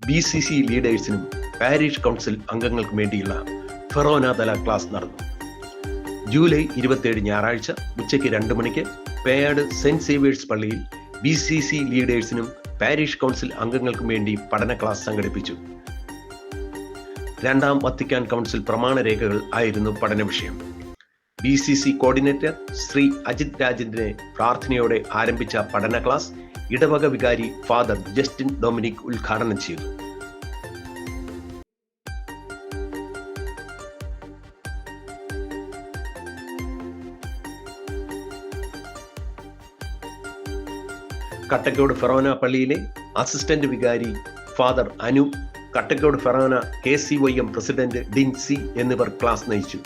BCC ലീഡേഴ്സിനും parish council അംഗങ്ങൾക്കും വേണ്ടിയുള്ള ഫെറോനാതല class നടന്നു. ജൂലൈ 27 ഞായറാഴ്ച ഉച്ചയ്ക്ക് 2 മണിക്ക് പേയാട് സെന്റ് സേവിയേഴ്സ് പള്ളിയിൽ BCC ലീഡേഴ്സിനും പാരിഷ് കൗൺസിൽ അംഗങ്ങൾക്കും വേണ്ടി പഠന ക്ലാസ് സംഘടിപ്പിച്ചു. രണ്ടാം വത്തിക്കാൻ കൗൺസിൽ പ്രമാണരേഖകൾ ആയിരുന്നു പഠന വിഷയം. BCC കോർഡിനേറ്റർ ശ്രീ അജിത് രാജിന്റെ പ്രാർത്ഥനയോടെ ആരംഭിച്ച പഠന ക്ലാസ് ഇടവക വികാരി ഫാദർ ജസ്റ്റിൻ ഡൊമിനിക് ഉദ്ഘാടനം ചെയ്തു. കട്ടക്കോട് ഫെറോന പള്ളിയിലെ അസിസ്റ്റന്റ് വികാരി father Anu, Kattakode Forane KCYM president Dincy എന്നിവർ ക്ലാസ് നയിച്ചു.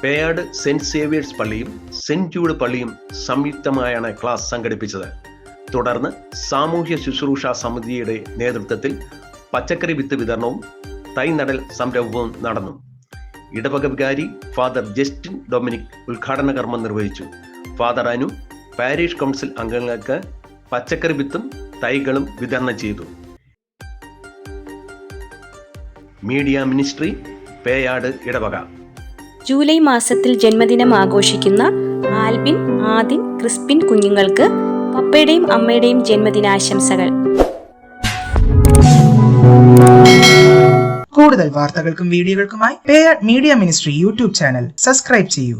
പേയാട് സെന്റ് സേവിയേഴ്സ് പള്ളിയും സെന്റ് ജൂഡ് പള്ളിയും സംയുക്തമായാണ് ക്ലാസ് സംഘടിപ്പിച്ചത്. തുടർന്ന് സാമൂഹ്യ ശുശ്രൂഷ സമിതിയുടെ നേതൃത്വത്തിൽ പച്ചക്കറി വിത്ത് വിതരണവും തൈനടൽ സംരംഭവും നടന്നു. ഇടവക വികാരി ഫാദർ ജസ്റ്റിൻ ഡൊമിനിക് ഉദ്ഘാടന കർമ്മം നിർവഹിച്ചു. ഫാദർ അനു പാരിഷ് കൗൺസിൽ അംഗങ്ങൾക്ക് പച്ചക്കറി വിത്തും തൈകളും വിതരണം ചെയ്തു. മീഡിയ മിനിസ്ട്രി, പേയാട് ഇടവക. ജൂലൈ മാസത്തിൽ ജന്മദിനം ആഘോഷിക്കുന്ന ആൽബിൻ, ആദിൻ, ക്രിസ്പിൻ കുഞ്ഞുങ്ങൾക്ക് പപ്പയുടെയും അമ്മയുടെയും ജന്മദിനാശംസകൾ. കൂടുതൽ വാർത്തകൾക്കും വീഡിയോകൾക്കുമായി Peyad media ministry YouTube channel subscribe ചെയ്യൂ.